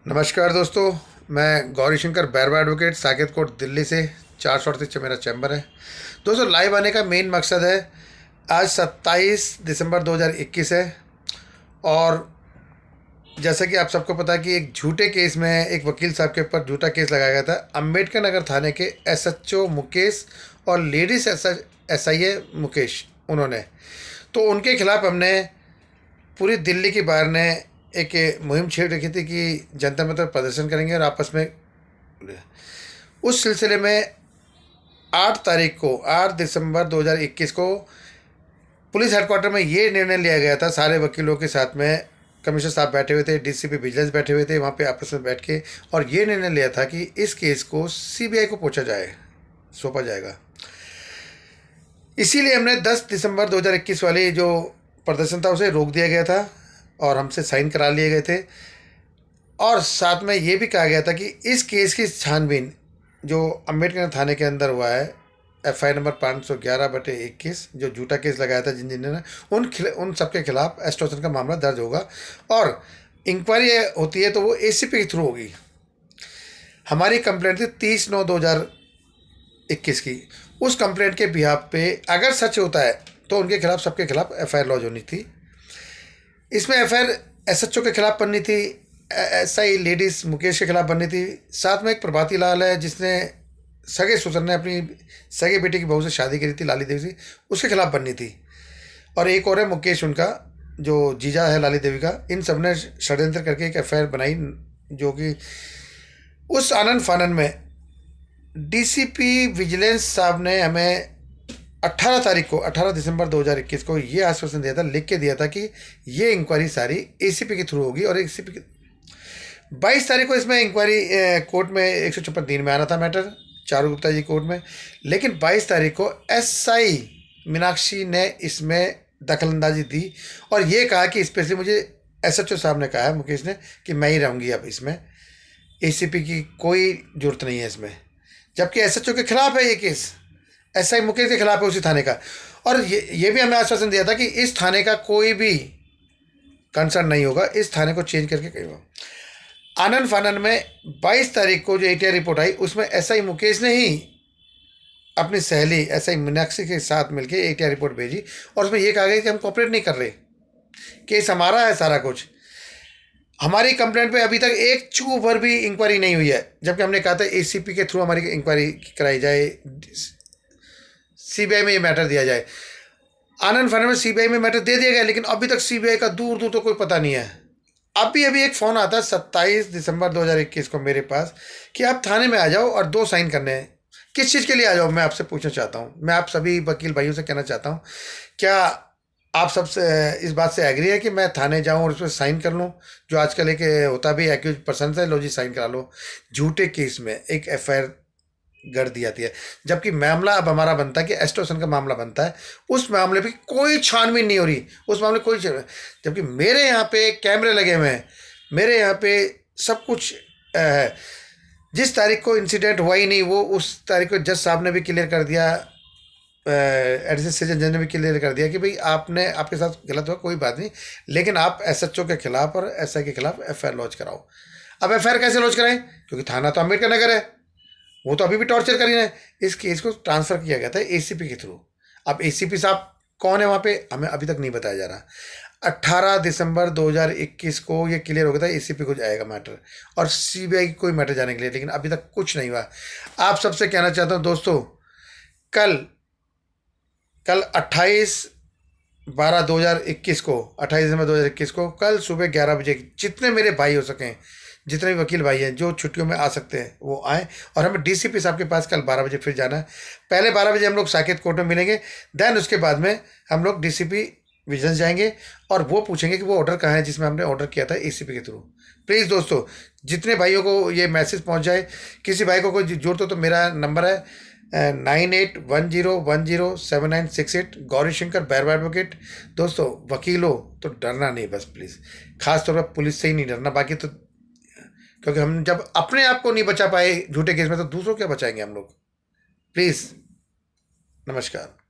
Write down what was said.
नमस्कार दोस्तों। मैं गौरी शंकर बैरवा एडवोकेट, साकेत कोट, दिल्ली से 438 मेरा चैम्बर है। दोस्तों, लाइव आने का मेन मकसद है, आज 27 दिसंबर 2021 है और जैसा कि आप सबको पता है कि एक झूठे केस में एक वकील साहब के ऊपर झूठा केस लगाया गया था। अम्बेडकर नगर थाने के एसएचओ मुकेश और लेडीज एसआईए मुकेश, उन्होंने तो उनके खिलाफ हमने पूरी दिल्ली की बाहर ने एक मुहिम छेड़ रखी थी कि जनता में तो प्रदर्शन करेंगे और आपस में। उस सिलसिले में 8 दिसंबर 2021 को पुलिस हेडक्वार्टर में ये निर्णय लिया गया था, सारे वकीलों के साथ में कमिश्नर साहब बैठे हुए थे, डीसीपी विजिलेंस बैठे हुए थे वहाँ पे आपस में बैठ के, और ये निर्णय लिया था कि इस केस को सीबीआई को सौंपा जाएगा। इसीलिए हमने 10 दिसंबर 2021 वाली जो प्रदर्शन था उसे रोक दिया गया था और हमसे साइन करा लिए गए थे। और साथ में ये भी कहा गया था कि इस केस की छानबीन जो अम्बेडकर थाने के अंदर हुआ है, एफआईआर नंबर 511/21, जो झूठा केस लगाया था जिन्होंने, उन सबके खिलाफ एक्सटॉर्शन का मामला दर्ज होगा और इंक्वायरी होती है तो वो एसीपी के थ्रू होगी। हमारी कंप्लेंट थी 30/9/2021 की। उस कंप्लेंट के बिहाफ पे अगर सच होता है तो उनके खिलाफ, सबके खिलाफ एफआईआर लॉन्च होनी थी। इसमें एफआईआर एसएचओ के खिलाफ बननी थी, एसआई लेडीज मुकेश के खिलाफ बननी थी। साथ में एक प्रभाती लाल है जिसने सगे ससुर ने अपनी सगे बेटी की बहू से शादी करी थी, लाली देवी से, उसके खिलाफ बननी थी। और एक और है मुकेश, उनका जो जीजा है लाली देवी का। इन सब ने षड्यंत्र करके एक एफआईआर बनाई, जो कि उस आनंद फानन में डीसीपी विजिलेंस साहब ने हमें 18 दिसंबर 2021 को ये आश्वासन दिया था, लिख के दिया था कि ये इंक्वायरी सारी एसीपी के थ्रू होगी। और एसीपी 22 तारीख को इसमें इंक्वायरी कोर्ट में 156 दिन में आना था मैटर, चारू गुप्ता जी कोर्ट में। लेकिन 22 तारीख को एसआई मीनाक्षी ने इसमें दखलंदाजी दी और ये कहा कि स्पेशली मुझे एसएचओ साहब ने कहा है, मुकेश ने, कि मैं ही रहूँगी अब इसमें, एसीपी की कोई ज़रूरत नहीं है इसमें। जबकि एसएचओ के खिलाफ है ये केस, एसआई मुकेश के खिलाफ है उसी थाने का। और ये भी हमें आश्वासन दिया था कि इस थाने का कोई भी कंसर्न नहीं होगा, इस थाने को चेंज करके कहीं होगा। आनंद फानन में 22 तारीख को जो एटीआर रिपोर्ट आई, उसमें एसआई मुकेश ने ही अपनी सहेली एसआई मीनाक्षी के साथ मिलकर एटीआर रिपोर्ट भेजी और उसमें यह कहा गया कि हम कोऑपरेट नहीं कर रहे, केस हमारा है सारा कुछ। हमारी कंप्लेंट पे अभी तक एक चू भर भी इंक्वायरी नहीं हुई है, जबकि हमने कहा था एसीपी के थ्रू हमारी इंक्वायरी कराई जाए, सीबीआई में ये मैटर दिया जाए। आनंद फानन में सीबीआई में मैटर दे दिया गया, लेकिन अभी तक सीबीआई का दूर दूर तो कोई पता नहीं है। अभी एक फ़ोन आता है 27 दिसंबर 2021 को मेरे पास कि आप थाने में आ जाओ और 2 साइन करने हैं। किस चीज़ के लिए आ जाओ, मैं आपसे पूछना चाहता हूँ, मैं आप सभी वकील भाइयों से कहना चाहता हूँ, क्या आप सबसे इस बात से एग्री है कि मैं थाने जाऊं और उस पर साइन कर लूं? जो आजकल एक होता भी एक्यूज पर्सन है, लो जी साइन करा लो। झूठे केस में एक एफआईआर गढ़ दी जाती है, जबकि मामला अब हमारा बनता है कि एक्सटॉर्शन का मामला बनता है। उस मामले पे कोई छानबीन नहीं हो रही, उस मामले कोई जबकि मेरे यहाँ पे कैमरे लगे हुए हैं, मेरे यहाँ पे सब कुछ है। जिस तारीख को इंसिडेंट हुआ ही नहीं, वो उस तारीख को जज साहब ने भी क्लियर कर दिया, एडिशनल सेशन जज ने भी क्लियर कर दिया कि भाई आपके साथ गलत हुआ, कोई बात नहीं, लेकिन आप एसएचओ के खिलाफ और एसआई के खिलाफ एफआईआर लॉन्च कराओ। अब एफआईआर कैसे लॉन्च कराएं, क्योंकि थाना तो अम्बेडकर नगर है, वो तो अभी भी टॉर्चर कर रही है। इस केस को ट्रांसफ़र किया गया था एसीपी के थ्रू। अब एसीपी साहब कौन है वहाँ पे, हमें अभी तक नहीं बताया जा रहा। 18 दिसंबर 2021 को ये क्लियर हो गया था एसीपी को जाएगा मैटर और सीबीआई की कोई मैटर जाने के लिए, लेकिन अभी तक कुछ नहीं हुआ। आप सबसे कहना चाहता हूँ दोस्तों, कल 28 दिसंबर 2021 को कल सुबह 11 बजे जितने मेरे भाई हो सकें, जितने भी वकील भाई हैं जो छुट्टियों में आ सकते हैं वो आएँ। और हमें डीसीपी साहब के पास कल 12 बजे फिर जाना है। पहले 12 बजे हम लोग साकेत कोर्ट में मिलेंगे, देन उसके बाद में हम लोग डीसीपी विजिलेंस जाएंगे और वो पूछेंगे कि वो ऑर्डर कहाँ है जिसमें हमने ऑर्डर किया था एसीपी के थ्रू। प्लीज़ दोस्तों, जितने भाइयों को ये मैसेज पहुँच जाए, किसी भाई को कोई जरूरत हो तो मेरा नंबर है 9810107968, गौरी शंकर बैरवा एडवोकेट। दोस्तों, वकील हो तो डरना नहीं बस प्लीज़, खास तौर पर पुलिस से ही नहीं डरना, बाकी तो, क्योंकि हम जब अपने आप को नहीं बचा पाए झूठे केस में तो दूसरों क्या बचाएंगे हम लोग। प्लीज़, नमस्कार।